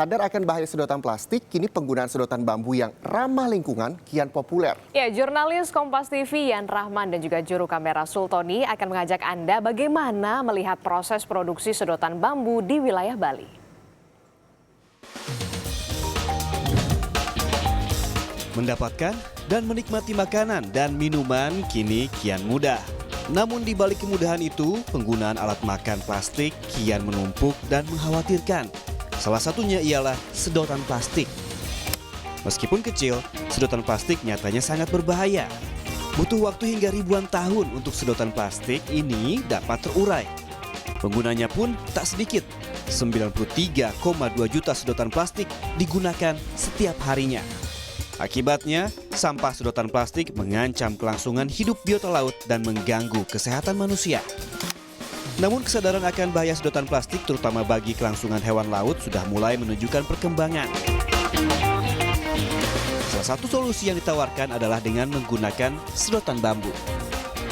Sadar akan bahaya sedotan plastik, kini penggunaan sedotan bambu yang ramah lingkungan kian populer. Ya, jurnalis Kompas TV Yan Rahman dan juga juru kamera Sultoni akan mengajak Anda bagaimana melihat proses produksi sedotan bambu di wilayah Bali. Mendapatkan dan menikmati makanan dan minuman kini kian mudah. Namun di balik kemudahan itu, penggunaan alat makan plastik kian menumpuk dan mengkhawatirkan. Salah satunya ialah sedotan plastik. Meskipun kecil, sedotan plastik nyatanya sangat berbahaya. Butuh waktu hingga ribuan tahun untuk sedotan plastik ini dapat terurai. Penggunanya pun tak sedikit, 93,2 juta sedotan plastik digunakan setiap harinya. Akibatnya, sampah sedotan plastik mengancam kelangsungan hidup biota laut dan mengganggu kesehatan manusia. Namun kesadaran akan bahaya sedotan plastik terutama bagi kelangsungan hewan laut sudah mulai menunjukkan perkembangan. Salah satu solusi yang ditawarkan adalah dengan menggunakan sedotan bambu.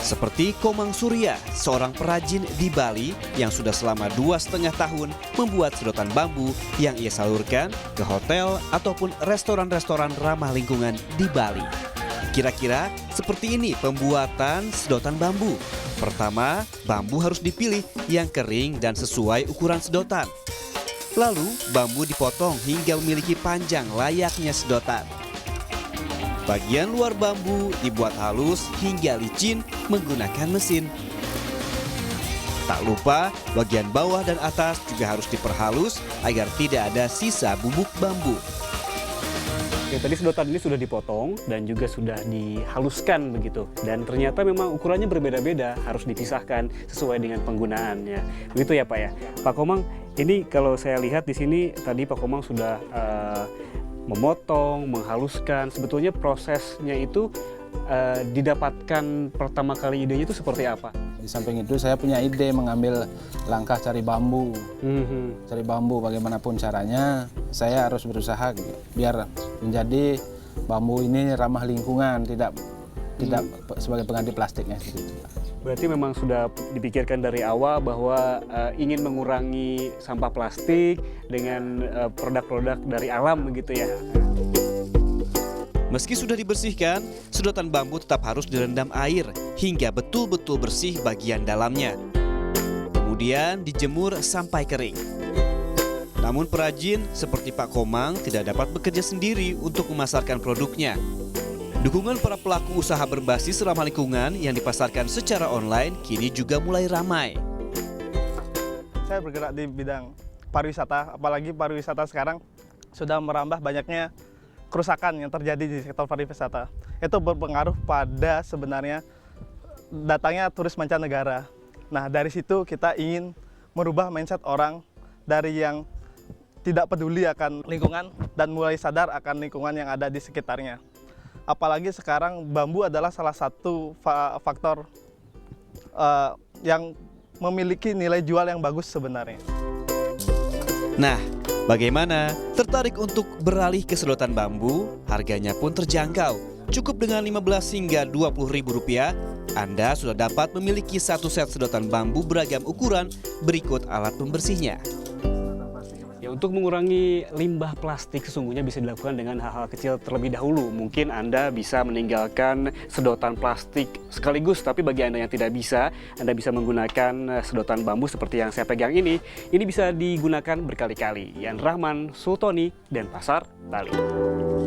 Seperti Komang Surya, seorang perajin di Bali yang sudah selama 2,5 tahun membuat sedotan bambu yang ia salurkan ke hotel ataupun restoran-restoran ramah lingkungan di Bali. Kira-kira seperti ini pembuatan sedotan bambu. Pertama, bambu harus dipilih yang kering dan sesuai ukuran sedotan. Lalu, bambu dipotong hingga memiliki panjang layaknya sedotan. Bagian luar bambu dibuat halus hingga licin menggunakan mesin. Tak lupa, bagian bawah dan atas juga harus diperhalus agar tidak ada sisa bubuk bambu. Oke, tadi sedotan ini sudah dipotong dan juga sudah dihaluskan begitu. Dan ternyata memang ukurannya berbeda-beda, harus dipisahkan sesuai dengan penggunaannya. Begitu ya Pak ya. Pak Komang, ini kalau saya lihat di sini tadi Pak Komang sudah memotong, menghaluskan. Sebetulnya prosesnya itu didapatkan pertama kali idenya itu seperti apa? Di samping itu saya punya ide mengambil langkah cari bambu. Cari bambu bagaimanapun caranya, saya harus berusaha biar menjadi bambu ini ramah lingkungan, tidak sebagai pengganti plastiknya. Berarti memang sudah dipikirkan dari awal bahwa ingin mengurangi sampah plastik dengan produk-produk dari alam begitu ya. Meski sudah dibersihkan, sedotan bambu tetap harus direndam air hingga betul-betul bersih bagian dalamnya. Kemudian dijemur sampai kering. Namun perajin seperti Pak Komang tidak dapat bekerja sendiri untuk memasarkan produknya. Dukungan para pelaku usaha berbasis ramah lingkungan yang dipasarkan secara online kini juga mulai ramai. Saya bergerak di bidang pariwisata, apalagi pariwisata sekarang sudah merambah banyaknya kerusakan yang terjadi di sektor pariwisata. Itu berpengaruh pada sebenarnya datangnya turis mancanegara. Nah, dari situ kita ingin merubah mindset orang dari yang tidak peduli akan lingkungan dan mulai sadar akan lingkungan yang ada di sekitarnya. Apalagi sekarang bambu adalah salah satu faktor yang memiliki nilai jual yang bagus sebenarnya. Nah, bagaimana? Tertarik untuk beralih ke sedotan bambu? Harganya pun terjangkau. Cukup dengan 15 hingga 20 ribu rupiah, Anda sudah dapat memiliki satu set sedotan bambu beragam ukuran berikut alat pembersihnya. Ya, untuk mengurangi limbah plastik sesungguhnya bisa dilakukan dengan hal-hal kecil terlebih dahulu. Mungkin Anda bisa meninggalkan sedotan plastik sekaligus, tapi bagi Anda yang tidak bisa, Anda bisa menggunakan sedotan bambu seperti yang saya pegang ini. Ini bisa digunakan berkali-kali. Yan Rahman, Sultoni, Denpasar, Bali.